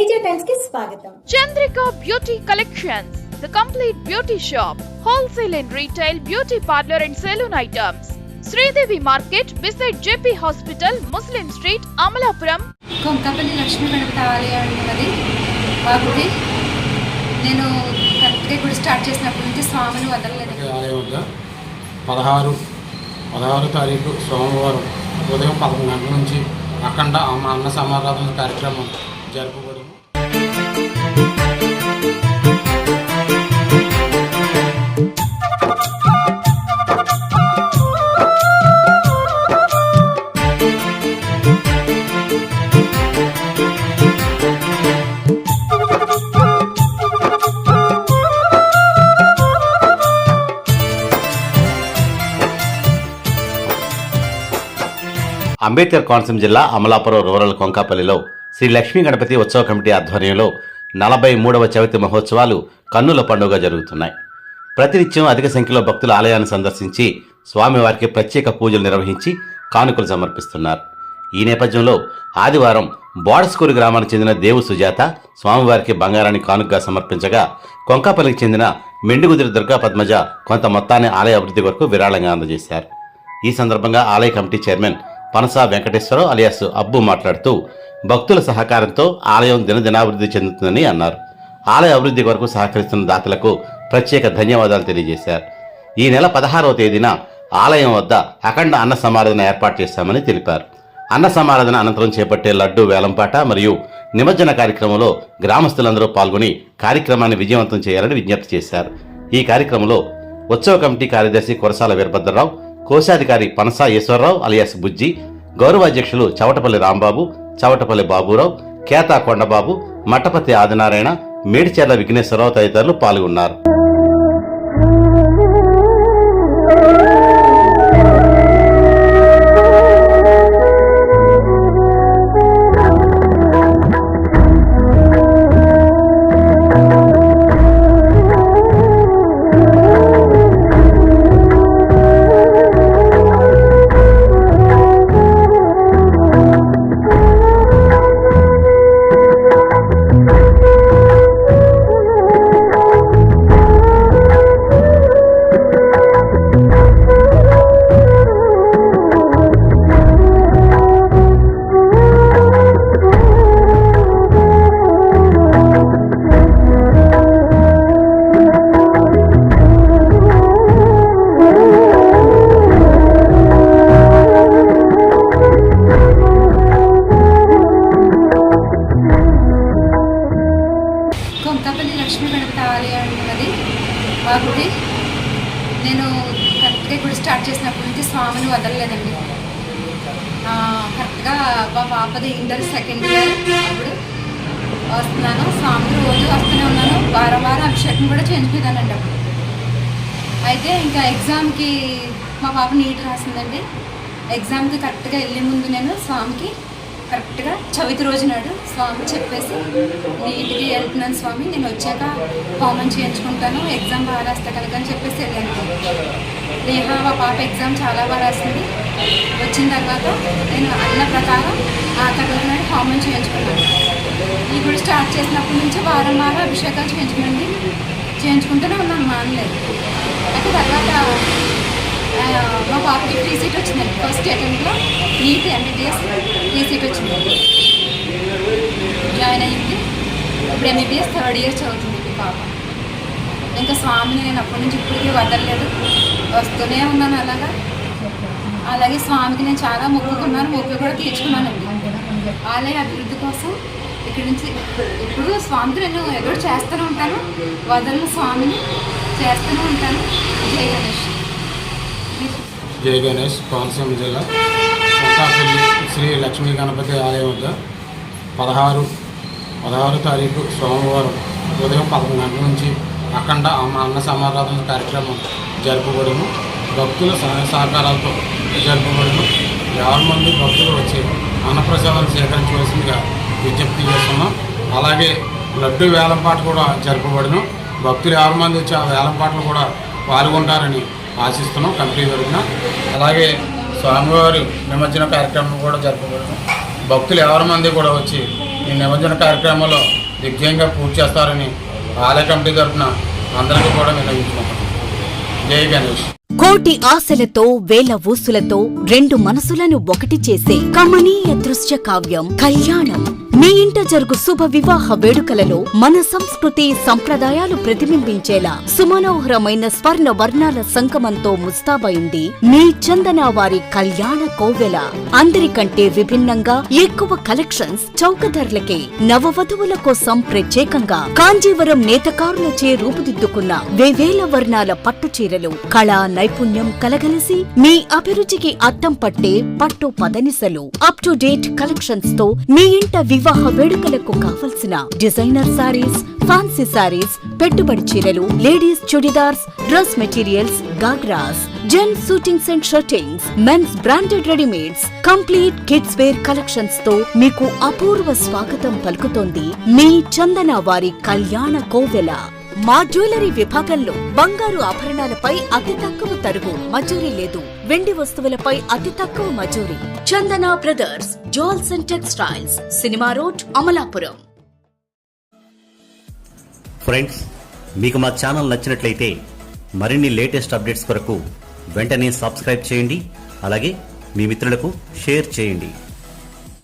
Teja times కి స్వాగతం. Chandrika beauty collections, the complete beauty shop, wholesale and retail beauty parlor and salon items. Sridevi market beside JP hospital, Muslim street, Amalapuram. Konkapalli Lakshmi Ganapathi ఆలయం ఉన్నది మా గుడి. నేను కరెక్ట్గా గుడి స్టార్ట్ చేసినప్పటి నుంచి స్వామిని వదలలేదు. ఆలయం వద్ద 16 తారీఖు సోమవారం ఉదయం 11 గంటల నుంచి అఖండ అన్న సమారాధన కార్యక్రమం జరుపుబడింది. అంబేద్కర్ కోనసీమ జిల్లా అమలాపురం రూరల్ కొంకాపల్లిలో శ్రీ లక్ష్మీ గణపతి ఉత్సవ కమిటీ ఆధ్వర్యంలో 43వ చవితి మహోత్సవాలు కన్నుల పండుగ జరుగుతున్నాయి. ప్రతినిత్యం అధిక సంఖ్యలో భక్తులు ఆలయాన్ని సందర్శించి స్వామివారికి ప్రత్యేక పూజలు నిర్వహించి కానుకలు సమర్పిస్తున్నారు. ఈ నేపథ్యంలో ఆదివారం బోడస్కూరు గ్రామానికి చెందిన దేవు సుజాత స్వామివారికి బంగారాన్ని కానుకగా సమర్పించగా, కొంకాపల్లికి చెందిన మెండుగుదిరి దుర్గా పద్మజ కొంత మొత్తాన్ని ఆలయ అభివృద్ధి వరకు విరాళంగా అందజేశారు. ఈ సందర్భంగా ఆలయ కమిటీ చైర్మన్ పనసా వెంకటేశ్వరరావు అలియాస్ అబ్బు మాట్లాడుతూ భక్తుల సహకారంతో ఆలయం దినదినాభివృద్ధి చెందుతుందని అన్నారు. ఆలయ అభివృద్ధి కొరకు సహకరిస్తున్న దాతలకు ప్రత్యేక ధన్యవాదాలు తెలియజేశారు. ఈ నెల 16వ తేదీన ఆలయం వద్ద అఖండ అన్న సమారాధన ఏర్పాటు చేశామని తెలిపారు. అన్న సమారాధన అనంతరం చేపట్టే లడ్డు వేలంపాట మరియు నిమజ్జన కార్యక్రమంలో గ్రామస్తులందరూ పాల్గొని కార్యక్రమాన్ని విజయవంతం చేయాలని విజ్ఞప్తి చేశారు. ఈ కార్యక్రమంలో ఉత్సవ కమిటీ కార్యదర్శి కురసాల వీరభద్రరావు, కోశాధికారి పనసా ఈశ్వరరావు అలియాస్ బుజ్జి, గౌరవాధ్యక్షులు చవటపల్లి రాంబాబు, చవటపల్లి బాబురావు, కేతా కొండబాబు, మట్టపతి ఆదినారాయణ, మేడిచెర్ల విఘ్నేశ్వరరావు తదితరులు పాల్గొన్నారు. కొంకపల్లి లక్ష్మీ గణపతి ఆలయం ఉన్నది మా గుడి. నేను కరెక్ట్గా గుడి స్టార్ట్ చేసినప్పటి నుంచి స్వామిని వదలలేదండి. కరెక్ట్గా మా పాపది ఇంటర్ సెకండ్ ఇయర్ అప్పుడు వస్తున్నాను. స్వామిని రోజు వస్తూనే ఉన్నాను. వారం అభిషేకం కూడా చేయించుకున్నానండి అప్పుడు. అయితే ఇంకా ఎగ్జామ్కి మా పాప నీట్ రాసిందండి. ఎగ్జామ్కి కరెక్ట్గా వెళ్ళే ముందు నేను స్వామికి కరెక్ట్గా చవితి రోజు నాడు స్వామి చెప్పేసి నీట్గా వెళ్తున్నాను స్వామి, నేను వచ్చాక హోమం చేయించుకుంటాను, ఎగ్జామ్ బాగా రాస్తా కనుక అని చెప్పేసి వెళ్ళాను. నేహా మా పాప ఎగ్జామ్ చాలా బాగా రాసింది. వచ్చిన తర్వాత నేను అన్న ప్రకారం ఆ తర్వాత నాడు హోమం చేయించుకున్నాను. ఈ గుడి స్టార్ట్ చేసినప్పటి నుంచి వారం అభిషేకాలు చేయించుకుంటూనే ఉన్నాను, మానలేదు. అయితే తర్వాత మా పాపకి ఫ్రీ సీట్ వచ్చిందండి. ఫస్ట్ అటెంప్ట్లో నీట్ MBBS ఫ్రీ సీట్ వచ్చింది. జాయిన్ అయ్యింది. ఇప్పుడు MBBS థర్డ్ ఇయర్ చదువుతుంది ఈ పాప. ఇంకా స్వామిని నేను అప్పటి నుంచి ఇప్పటికీ వదలలేదు, వస్తూనే ఉన్నాను. అలాగే స్వామికి నేను చాలా మొక్కుకున్నాను, మొక్కు కూడా తీర్చుకున్నానండి. ఆలయ అభివృద్ధి కోసం ఇక్కడి నుంచి ఇప్పుడు స్వామితో నేను ఎదురు చేస్తూనే ఉంటాను, వదలను స్వామిని చేస్తూనే ఉంటాను. జై గణేష్. జై గణేష్. కోనసీమ జిల్లా కొంకాపల్లి శ్రీ లక్ష్మీ గణపతి ఆలయం వద్ద 16 తారీఖు సోమవారం ఉదయం 11 గంటల నుంచి అఖండ అన్న సమారాధన కార్యక్రమం జరుపుబడును. భక్తుల సహకారాలతో జరుపుబడును. 50 మంది భక్తులు వచ్చి అన్నప్రసాదాలు సేకరించవలసిందిగా విజ్ఞప్తి చేస్తున్నాం. అలాగే లడ్డు వేలంపాట కూడా జరుపుబడును. భక్తులు 50 మంది వచ్చి ఆ వేలంపాటలు కూడా పాల్గొంటారని ఆశిస్తున్నాం కమిటీ తరఫున. అలాగే స్వామివారి నిమజ్జన కార్యక్రమం కూడా జరపబడును. భక్తులు 50 మంది కూడా వచ్చి ఈ నిమజ్జన కార్యక్రమంలో దిగ్విజయంగా పూర్తి చేస్తారని ఆలయ కమిటీ తరఫున అందరికీ కూడా విన్నవించుకుంటున్నాం. జై గణేష్. కోటి ఆశలతో వేల ఊసులతో రెండు మనసులను ఒకటి చేసే కమనీయ దృశ్య కావ్యం కళ్యాణం. మీ ఇంట జరుగు శుభ వివాహ వేడుకలలో మన సంస్కృతి సంప్రదాయాలు ప్రతిబింబించేలా సుమనోహరమైన స్వర్ణ వర్ణాల సంగమంతో ముస్తాబైంది మీ చందన వారి కళ్యాణ కోవెల. అందరికంటే విభిన్నంగా ఎక్కువ కలెక్షన్స్ చౌక ధరలకే నవవధువుల కోసం ప్రత్యేకంగా కాంజీవరం నేతకారులచే రూపుదిద్దుకున్న వేవేల వర్ణాల పట్టు చీరలు కళా నైపుణ్యం కలగలిసి మీ అభిరుచికి అద్దం పట్టే పట్టు పదనిసలు అప్ టు డేట్ కలెక్షన్స్ తో మీ ఇంట వివాహ వేడుకలకు కావలసిన డిజైనర్ సారీస్, ఫ్యాన్సీ సారీస్, పెట్టుబడి చీరలు, ladies chudidars, dress materials, ghagras, gents suitings and shirtings, men's branded readymades, complete kids wear collections తో మీకు అపూర్వ స్వాగతం పలుకుతోంది మీ చందన వారి కళ్యాణ కోవెల. మా జ్యువెలరీ విభాగంలో బంగారు ఆభరణాలపై అతి తక్కువ తరుగు మజూరీ లేదు. వెండి వస్తువులపై అతి తక్కువ మజూరీ. Chandana brothers jewels and textiles, cinema road, Amalapuram. Friends, మీకు మా ఛానల్ నచ్చినట్లయితే మరిన్ని లేటెస్ట్ అప్డేట్స్ కొరకు వెంటనే సబ్స్క్రైబ్ చేయండి. అలాగే మీ మిత్రులకు షేర్ చేయండి.